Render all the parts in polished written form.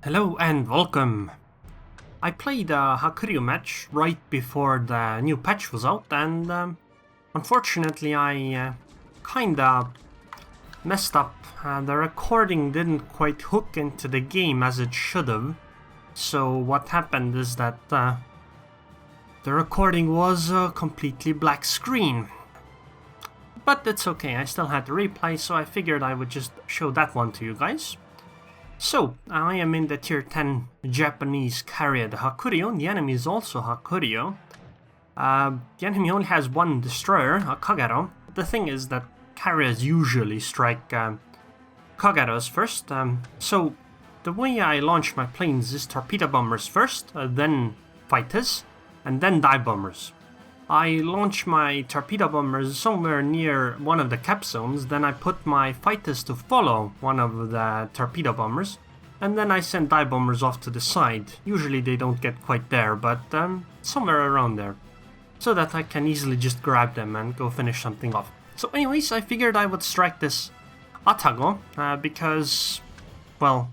Hello and welcome. I played a Hakuryu match right before the new patch was out, and unfortunately I kinda messed up. The recording didn't quite hook into the game as it should have. So what happened is that the recording was a completely black screen. But it's okay, I still had the replay, so I figured I would just show that one to you guys. So, I am in the tier 10 Japanese carrier, the Hakuryu. The enemy is also Hakuryu. The enemy only has one destroyer, a Kagero. The thing is that carriers usually strike Kageros first. So, the way I launch my planes is torpedo bombers first, then fighters, and then dive bombers. I launch my torpedo bombers somewhere near one of the cap zones, then I put my fighters to follow one of the torpedo bombers, and then I send dive bombers off to the side. Usually they don't get quite there, but somewhere around there, so that I can easily just grab them and go finish something off. So anyways, I figured I would strike this Atago, because, well,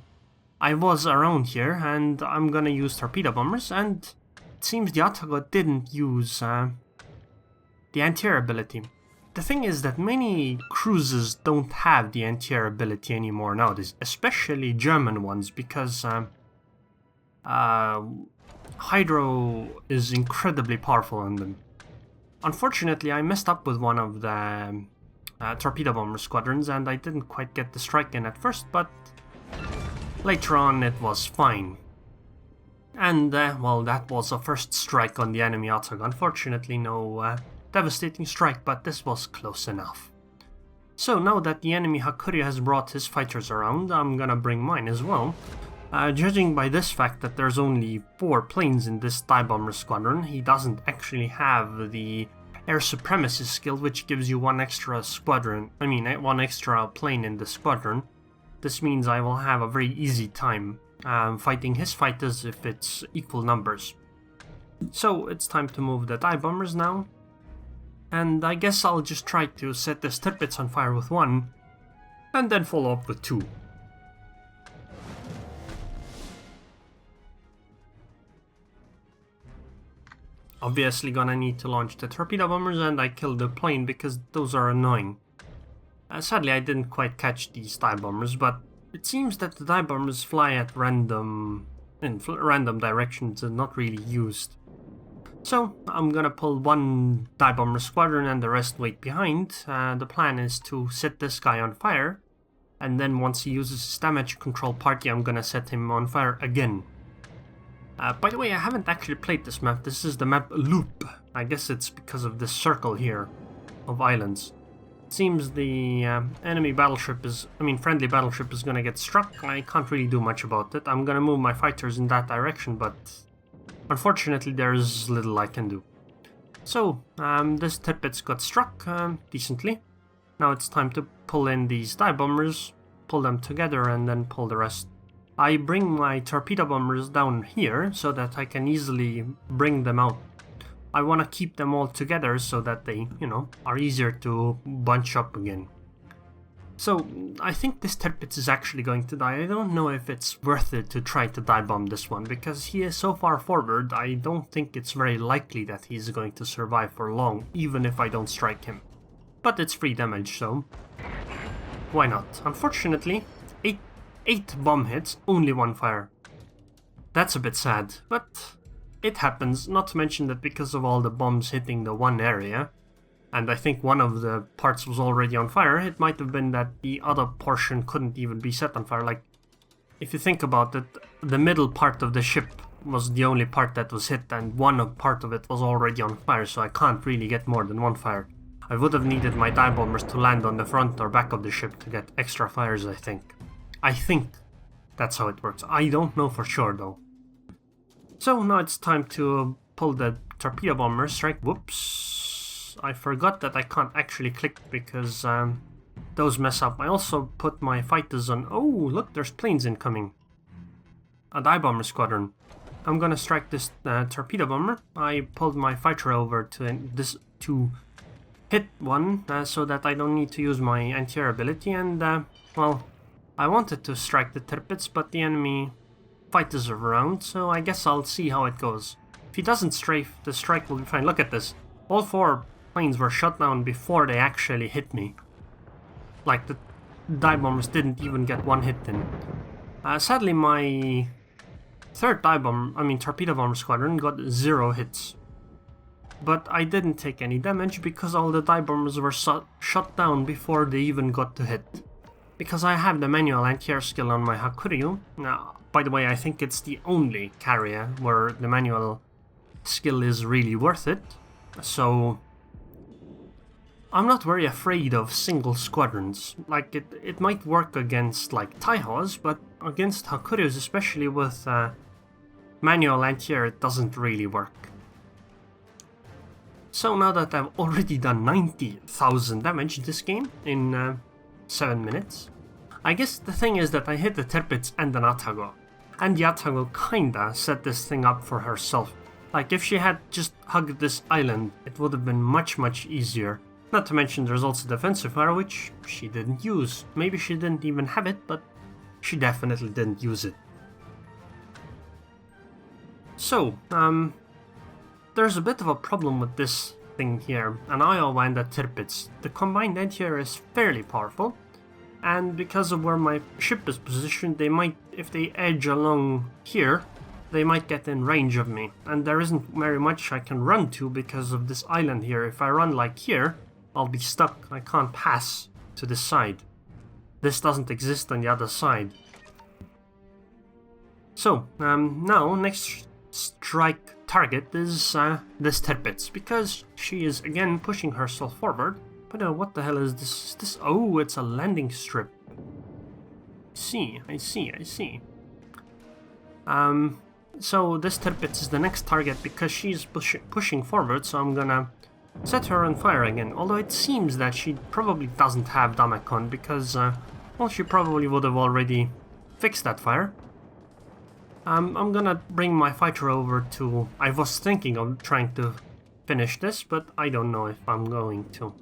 I was around here, and I'm gonna use torpedo bombers, and it seems the Atago didn't use the anti-air ability. The thing is that many cruisers don't have the anti-air ability anymore nowadays, especially German ones, because Hydro is incredibly powerful on them. Unfortunately, I messed up with one of the torpedo bomber squadrons, and I didn't quite get the strike in at first, but later on it was fine. And, well, that was a first strike on the enemy Atago. Unfortunately, no devastating strike, but this was close enough. So now that the enemy Hakuryu has brought his fighters around, I'm gonna bring mine as well. Judging by this fact that there's only 4 planes in this dive bomber squadron, he doesn't actually have the air supremacy skill, which gives you one extra plane in the squadron. This means I will have a very easy time fighting his fighters if it's equal numbers. So it's time to move the dive bombers now. And I guess I'll just try to set the Tirpitz on fire with 1, and then follow up with 2. Obviously gonna need to launch the torpedo bombers, and I killed the plane because those are annoying. Sadly I didn't quite catch these dive bombers, but it seems that the dive bombers fly at random directions and not really used. So I'm gonna pull 1 dive bomber squadron and the rest wait behind. The plan is to set this guy on fire, and then once he uses his damage control party, I'm gonna set him on fire again. By the way, I haven't actually played this map. This is the map Loop. I guess it's because of this circle here of islands. It seems the friendly battleship is gonna get struck. I can't really do much about it. I'm gonna move my fighters in that direction, but unfortunately there's little I can do. So, this Tirpitz got struck decently. Now it's time to pull in these dive bombers, pull them together, and then pull the rest. I bring my torpedo bombers down here so that I can easily bring them out. I want to keep them all together so that they, are easier to bunch up again. So, I think this Tirpitz is actually going to die. I don't know if it's worth it to try to dive bomb this one, because he is so far forward, I don't think it's very likely that he's going to survive for long, even if I don't strike him. But it's free damage, so why not? Unfortunately, 8 bomb hits, only 1 fire. That's a bit sad, but it happens, not to mention that because of all the bombs hitting the one area, and I think one of the parts was already on fire, it might have been that the other portion couldn't even be set on fire. Like, if you think about it, the middle part of the ship was the only part that was hit, and part of it was already on fire, so I can't really get more than 1 fire. I would have needed my dive bombers to land on the front or back of the ship to get extra fires, I think. I think that's how it works. I don't know for sure, though. So now it's time to pull the torpedo bomber strike. Whoops. I forgot that I can't actually click because those mess up. I also put my fighters on. Oh, look, there's planes incoming. A dive bomber squadron. I'm gonna strike this torpedo bomber. I pulled my fighter over to hit one so that I don't need to use my anti-air ability, and well, I wanted to strike the Tirpitz, but the enemy fighters around, so I guess I'll see how it goes. If he doesn't strafe, the strike will be fine. Look at this. All 4 planes were shot down before they actually hit me. Like, the dive bombers didn't even get 1 hit in. Sadly, my 3rd torpedo bomber squadron got 0 hits. But I didn't take any damage because all the dive bombers were shot down before they even got to hit. Because I have the manual anti-air skill on my Hakuryu. Now, by the way, I think it's the only carrier where the manual skill is really worth it. So I'm not very afraid of single squadrons. Like, it might work against like Taihos, but against Hakuryus, especially with manual anti-air, it doesn't really work. So now that I've already done 90,000 damage this game in 7 minutes, I guess the thing is that I hit the Tirpitz and an Atago. And the Atago kinda set this thing up for herself. Like, if she had just hugged this island, it would have been much easier. Not to mention there's also defensive fire, which she didn't use. Maybe she didn't even have it, but she definitely didn't use it. So, there's a bit of a problem with this thing here, an Iowa and a Tirpitz. The combined anti-air is fairly powerful, and because of where my ship is positioned, they might, if they edge along here, they might get in range of me. And there isn't very much I can run to because of this island here. If I run like here, I'll be stuck. I can't pass to this side. This doesn't exist on the other side. So, now, next strike target is this Tirpitz, because she is again pushing herself forward. But what the hell is this? Oh, it's a landing strip. I see. So this Tirpitz is the next target because she's pushing forward, so I'm gonna set her on fire again. Although it seems that she probably doesn't have Damacon because, well, she probably would have already fixed that fire. I'm gonna bring my fighter over to... I was thinking of trying to finish this, but I don't know if I'm going to.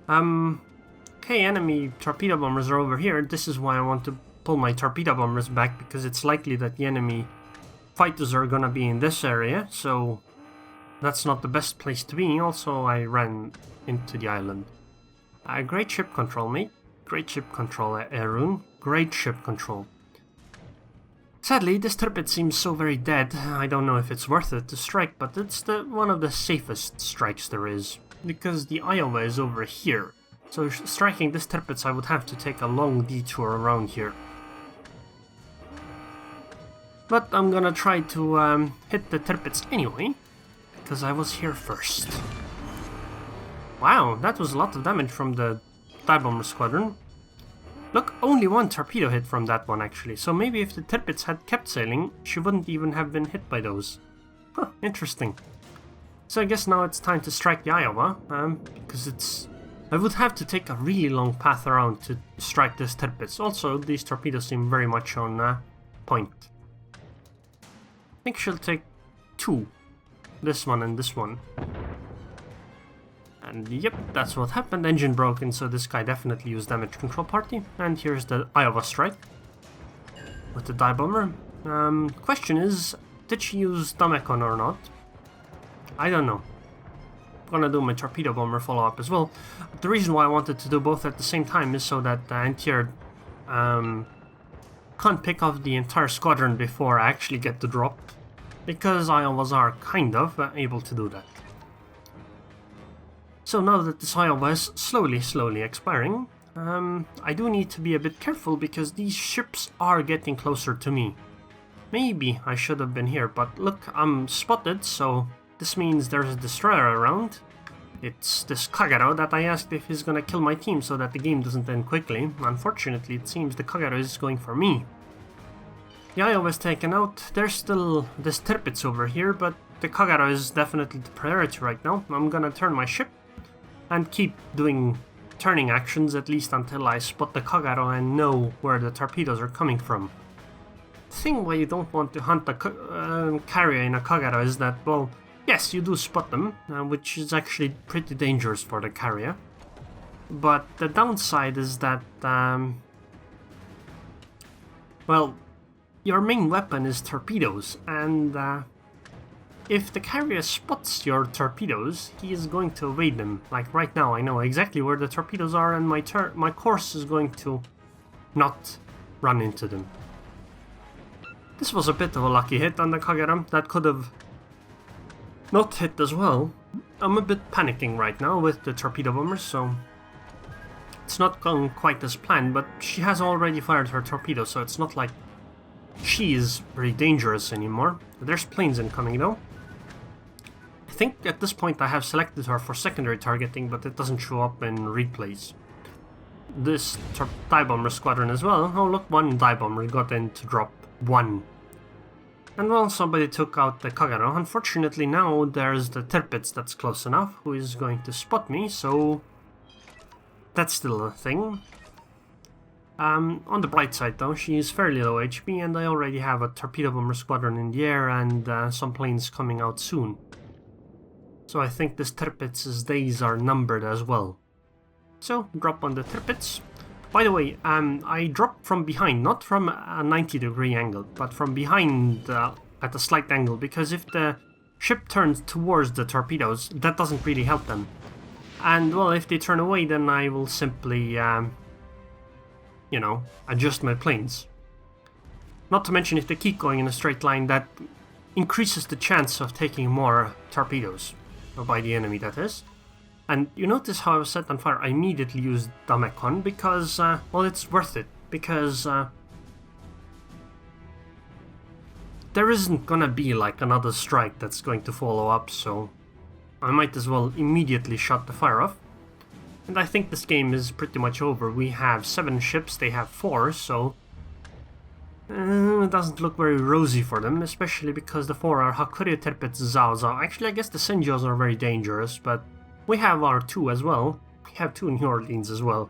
Okay, enemy torpedo bombers are over here. This is why I want to pull my torpedo bombers back, because it's likely that the enemy fighters are gonna be in this area, so that's not the best place to be. Also, I ran into the island. Great ship control, mate. Great ship control, Aerroon. Great ship control. Sadly, this Tirpitz seems so very dead. I don't know if it's worth it to strike, but it's one of the safest strikes there is, because the Iowa is over here. So striking this Tirpitz, I would have to take a long detour around here. But I'm gonna try to hit the Tirpitz anyway, because I was here first. Wow, that was a lot of damage from the dive bomber squadron. Look, only 1 torpedo hit from that one actually, so maybe if the Tirpitz had kept sailing, she wouldn't even have been hit by those. Huh, interesting. So I guess now it's time to strike the Iowa, because I would have to take a really long path around to strike this Tirpitz. Also, these torpedoes seem very much on point. I think she'll take 2. This one and this one. And yep, that's what happened. Engine broken, so this guy definitely used damage control party. And here's the Iowa strike with the dive bomber. Question is, did she use Damacon or not? I don't know. I'm gonna do my torpedo bomber follow-up as well. The reason why I wanted to do both at the same time is so that the anti-air can't pick off the entire squadron before I actually get the drop, because Iowas are kind of able to do that. So now that this Iowa is slowly expiring, I do need to be a bit careful because these ships are getting closer to me. Maybe I should have been here, but look, I'm spotted, so this means there's a destroyer around. It's this Kagero that I asked if he's gonna kill my team so that the game doesn't end quickly. Unfortunately, it seems the Kagero is going for me. The Iowa is taken out. There's still this Tirpitz over here, but the Kagero is definitely the priority right now. I'm gonna turn my ship and keep doing turning actions at least until I spot the Kagero and know where the torpedoes are coming from. The thing why you don't want to hunt a carrier in a Kagero is that, well, yes, you do spot them, which is actually pretty dangerous for the carrier. But the downside is that well, your main weapon is torpedoes, and if the carrier spots your torpedoes, he is going to evade them. Like right now, I know exactly where the torpedoes are, and my course is going to not run into them. This was a bit of a lucky hit on the Kagero. That could have not hit as well. I'm a bit panicking right now with the torpedo bombers, so it's not going quite as planned, but she has already fired her torpedo, so it's not like she is very dangerous anymore. There's planes incoming though. I think at this point I have selected her for secondary targeting, but it doesn't show up in replays. This dive bomber squadron as well. Oh look, one dive bomber got in to drop one. And well, somebody took out the Kagero. Unfortunately now there's the Tirpitz that's close enough, who is going to spot me, so that's still a thing. On the bright side though, she is fairly low HP, and I already have a torpedo bomber squadron in the air and some planes coming out soon. So I think this Tirpitz's days are numbered as well. So, drop on the Tirpitz. By the way, I dropped from behind, not from a 90-degree angle, but from behind at a slight angle, because if the ship turns towards the torpedoes, that doesn't really help them. And well, if they turn away, then I will simply, you know, adjust my planes. Not to mention, if they keep going in a straight line, that increases the chance of taking more torpedoes. Or by the enemy, that is. And you notice how I was set on fire. I immediately used Damekon because, well, it's worth it. Because there isn't gonna be like another strike that's going to follow up, so I might as well immediately shut the fire off. And I think this game is pretty much over. We have 7 ships, they have 4, so it doesn't look very rosy for them, especially because the 4 are Hakuryu, Tirpitz, Zhao Zhao. Actually, I guess the Senjos are very dangerous, but we have our 2 as well. We have 2 New Orleans as well,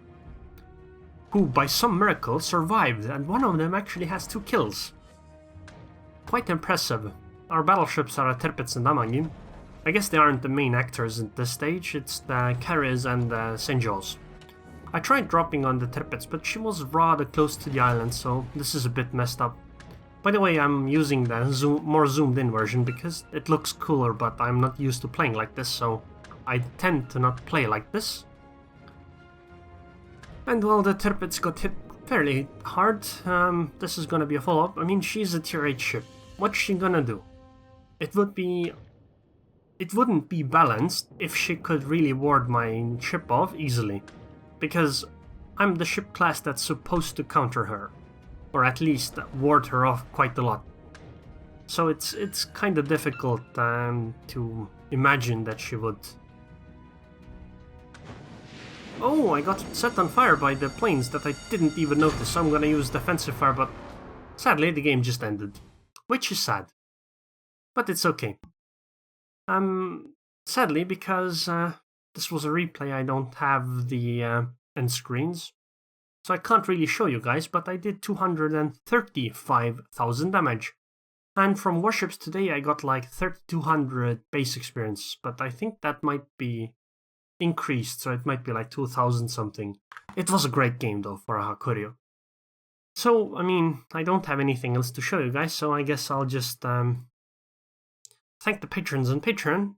who by some miracle survived, and one of them actually has 2 kills. Quite impressive. Our battleships are Tirpitz and Damagi. I guess they aren't the main actors at this stage, it's the carriers and the Senjos. I tried dropping on the Tirpitz, but she was rather close to the island, so this is a bit messed up. By the way, I'm using the more zoomed in version because it looks cooler, but I'm not used to playing like this, so I tend to not play like this. And well, the Tirpitz got hit fairly hard. This is gonna be a follow-up. I mean, she's a tier 8 ship. What's she gonna do? It wouldn't be balanced if she could really ward my ship off easily, because I'm the ship class that's supposed to counter her, or at least ward her off quite a lot. So it's kind of difficult to imagine that she would. Oh, I got set on fire by the planes that I didn't even notice, so I'm gonna use defensive fire, but sadly the game just ended. Which is sad. But it's okay. Sadly, because this was a replay, I don't have the end screens. So I can't really show you guys, but I did 235,000 damage. And from Warships today I got like 3,200 base experience, but I think that might be increased, so it might be like 2,000 something. It was a great game though for a Hakuryu. So, I mean, I don't have anything else to show you guys, so I guess I'll just thank the patrons on Patreon.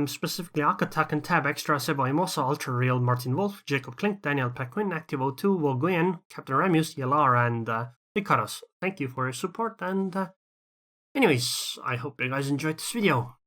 Specifically Akatak and Tab Extra, Sebo Imosa, Ultra Real, Martin Wolf, Jacob Klink, Daniel Pequin, Active02, Woguyen, Captain Ramius, Yalar, and Ikaros. Thank you for your support, and anyways, I hope you guys enjoyed this video.